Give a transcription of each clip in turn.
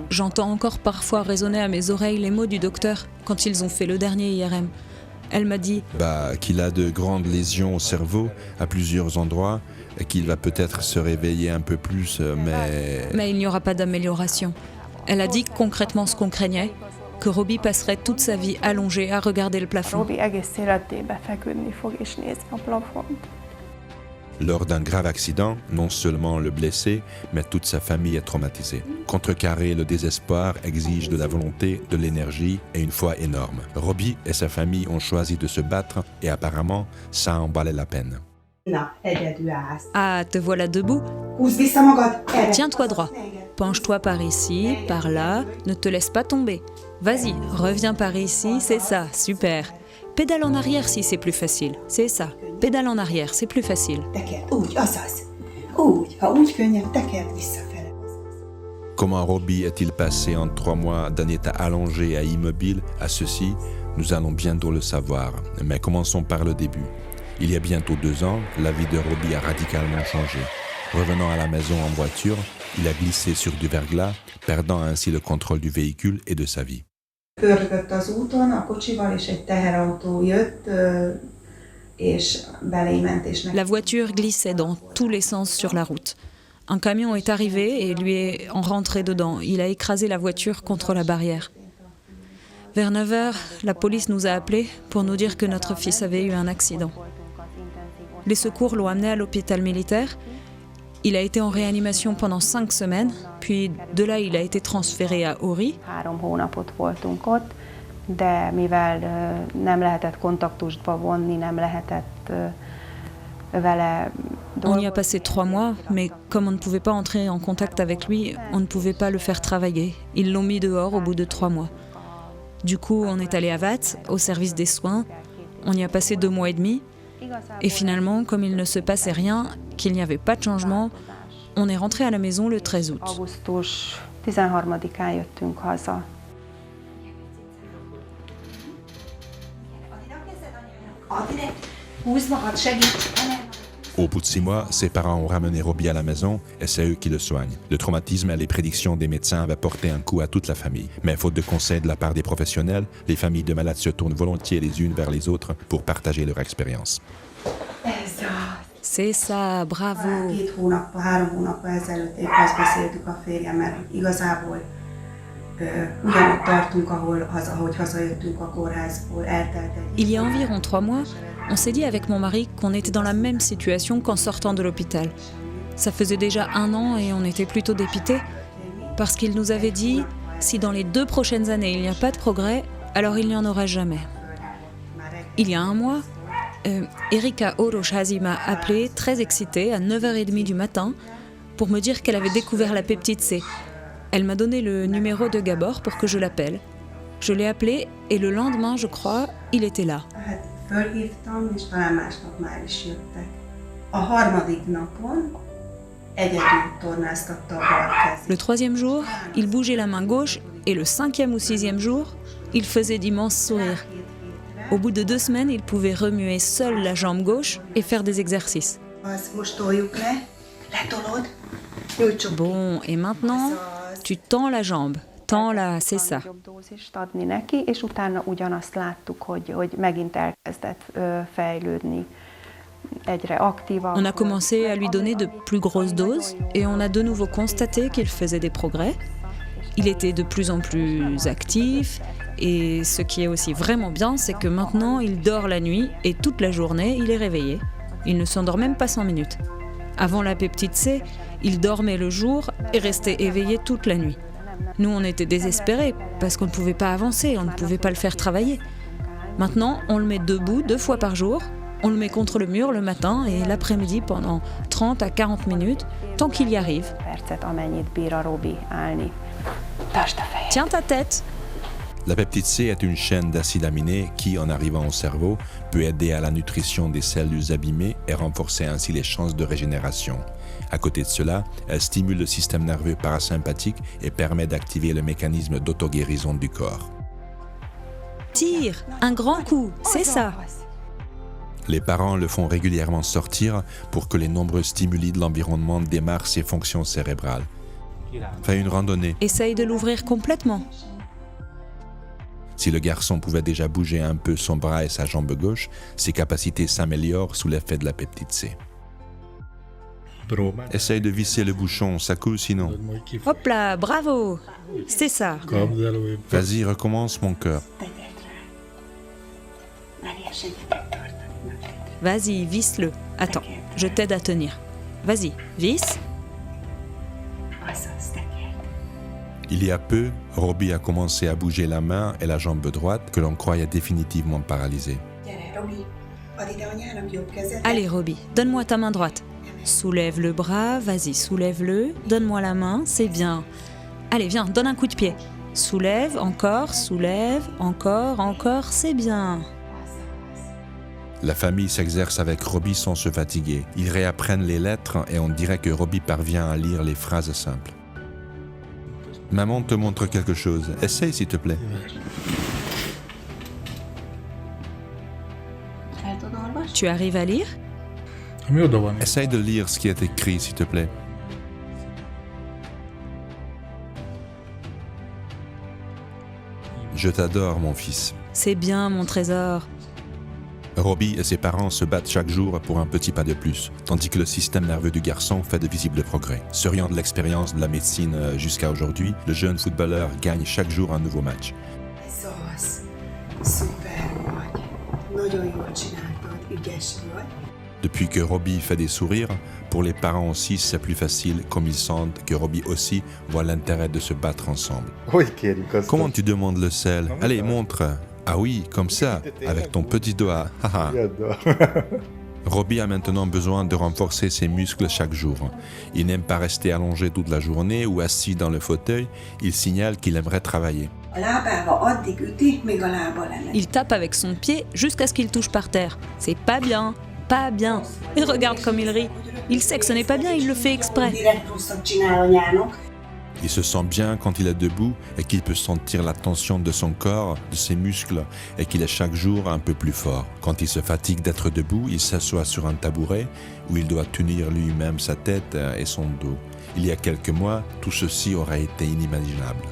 J'entends encore parfois résonner à mes oreilles les mots du docteur quand ils ont fait le dernier IRM. Elle m'a dit qu'il a de grandes lésions au cerveau à plusieurs endroits et qu'il va peut-être se réveiller un peu plus, mais il n'y aura pas d'amélioration. Elle a dit concrètement ce qu'on craignait, que Robbie passerait toute sa vie allongé à regarder le plafond. Lors d'un grave accident, non seulement le blessé, mais toute sa famille est traumatisée. Contrecarrer le désespoir exige de la volonté, de l'énergie et une foi énorme. Robbie et sa famille ont choisi de se battre et apparemment, ça en valait la peine. Ah, te voilà debout. Tiens-toi droit. Penche-toi par ici, par là, ne te laisse pas tomber. Vas-y, reviens par ici, c'est ça, super. Pédale en arrière si c'est plus facile, c'est ça. Pédale en arrière, c'est plus facile. Comment Robbie est-il passé en 3 mois d'un état allongé à immobile à ceci? Nous allons bientôt le savoir, mais commençons par le début. Il y a bientôt 2 ans, la vie de Robbie a radicalement changé. Revenant à la maison en voiture, il a glissé sur du verglas, perdant ainsi le contrôle du véhicule et de sa vie. La voiture glissait dans tous les sens sur la route. Un camion est arrivé et lui est rentré dedans. Il a écrasé la voiture contre la barrière. Vers 9h, la police nous a appelés pour nous dire que notre fils avait eu un accident. Les secours l'ont amené à l'hôpital militaire. Il a été en réanimation pendant 5 semaines, puis de là il a été transféré à Ori. On y a passé 3 mois, mais comme on ne pouvait pas entrer en contact avec lui, on ne pouvait pas le faire travailler. Ils l'ont mis dehors au bout de 3 mois. Du coup, on est allé à Vat, au service des soins. On y a passé 2 mois et demi. Et finalement, comme il ne se passait rien, qu'il n'y avait pas de changement, on est rentré à la maison le 13 août. Au bout de 6 mois, ses parents ont ramené Robbie à la maison et c'est eux qui le soignent. Le traumatisme et les prédictions des médecins avaient porté un coup à toute la famille. Mais faute de conseils de la part des professionnels, les familles de malades se tournent volontiers les unes vers les autres pour partager leur expérience. C'est ça, bravo. Il y a environ 3 mois, on s'est dit avec mon mari qu'on était dans la même situation qu'en sortant de l'hôpital. Ça faisait déjà 1 an et on était plutôt dépités parce qu'il nous avait dit si dans les 2 prochaines années il n'y a pas de progrès, alors il n'y en aura jamais. Il y a 1 mois, Erika Oroshazi m'a appelée très excitée à 9h30 du matin pour me dire qu'elle avait découvert la peptide C. Elle m'a donné le numéro de Gabor pour que je l'appelle. Je l'ai appelé et le lendemain, je crois, il était là. Le 3e jour, il bougeait la main gauche et le 5e ou 6e jour, il faisait d'immenses sourires. Au bout de 2 semaines, il pouvait remuer seul la jambe gauche et faire des exercices. Bon, et maintenant, tu tends la jambe. Tends-la, c'est ça. On a commencé à lui donner de plus grosses doses et on a de nouveau constaté qu'il faisait des progrès. Il était de plus en plus actif et ce qui est aussi vraiment bien, c'est que maintenant il dort la nuit et toute la journée il est réveillé. Il ne s'endort même pas 5 minutes. Avant la peptide C, il dormait le jour et restait éveillé toute la nuit. Nous, on était désespérés parce qu'on ne pouvait pas avancer, on ne pouvait pas le faire travailler. Maintenant, on le met debout 2 fois par jour, on le met contre le mur le matin et l'après-midi pendant 30 à 40 minutes, tant qu'il y arrive. Tiens ta tête! La peptide C est une chaîne d'acides aminés qui, en arrivant au cerveau, peut aider à la nutrition des cellules abîmées et renforcer ainsi les chances de régénération. À côté de cela, elle stimule le système nerveux parasympathique et permet d'activer le mécanisme d'auto-guérison du corps. Tire, un grand coup, c'est ça. Les parents le font régulièrement sortir pour que les nombreux stimuli de l'environnement démarrent ses fonctions cérébrales. Fais une randonnée. Essaye de l'ouvrir complètement. Si le garçon pouvait déjà bouger un peu son bras et sa jambe gauche, ses capacités s'améliorent sous l'effet de la peptide C. Essaye de visser le bouchon, ça coule sinon. Hop là, bravo! C'est ça. Vas-y, recommence mon cœur. Vas-y, visse-le. Attends, je t'aide à tenir. Vas-y, visse. Il y a peu, Robbie a commencé à bouger la main et la jambe droite que l'on croyait définitivement paralysée. Allez, Robbie, donne-moi ta main droite. Soulève le bras, vas-y, soulève-le. Donne-moi la main, c'est bien. Allez, viens, donne un coup de pied. Soulève, encore, c'est bien. La famille s'exerce avec Robbie sans se fatiguer. Ils réapprennent les lettres et on dirait que Robbie parvient à lire les phrases simples. Maman te montre quelque chose. Essaye s'il te plaît. Tu arrives à lire? Essaye de lire ce qui est écrit s'il te plaît. Je t'adore mon fils. C'est bien mon trésor. Robbie et ses parents se battent chaque jour pour un petit pas de plus, tandis que le système nerveux du garçon fait de visibles progrès. Seriant de l'expérience de la médecine jusqu'à aujourd'hui, le jeune footballeur gagne chaque jour un nouveau match. Depuis que Robbie fait des sourires, pour les parents aussi c'est plus facile, comme ils sentent que Robbie aussi voit l'intérêt de se battre ensemble. Comment tu demandes le sel? Allez, montre. Ah oui, comme ça, avec ton petit doigt. Robbie a maintenant besoin de renforcer ses muscles chaque jour. Il n'aime pas rester allongé toute la journée ou assis dans le fauteuil. Il signale qu'il aimerait travailler. Il tape avec son pied jusqu'à ce qu'il touche par terre. C'est pas bien, pas bien. Et regarde comme il rit. Il sait que ce n'est pas bien, il le fait exprès. Il se sent bien quand il est debout et qu'il peut sentir la tension de son corps, de ses muscles et qu'il est chaque jour un peu plus fort. Quand il se fatigue d'être debout, il s'assoit sur un tabouret où il doit tenir lui-même sa tête et son dos. Il y a quelques mois, tout ceci aurait été inimaginable.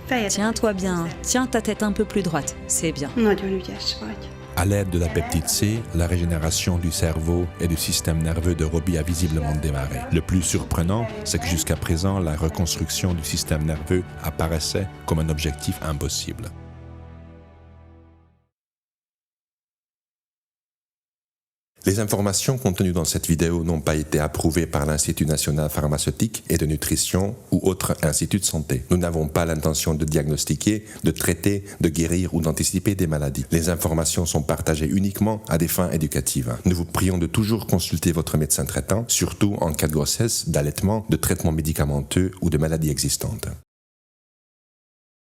Tiens-toi bien, tiens ta tête un peu plus droite, c'est bien. À l'aide de la peptide C, la régénération du cerveau et du système nerveux de Robbie a visiblement démarré. Le plus surprenant, c'est que jusqu'à présent, la reconstruction du système nerveux apparaissait comme un objectif impossible. Les informations contenues dans cette vidéo n'ont pas été approuvées par l'Institut national pharmaceutique et de nutrition ou autre institut de santé. Nous n'avons pas l'intention de diagnostiquer, de traiter, de guérir ou d'anticiper des maladies. Les informations sont partagées uniquement à des fins éducatives. Nous vous prions de toujours consulter votre médecin traitant, surtout en cas de grossesse, d'allaitement, de traitement médicamenteux ou de maladies existantes.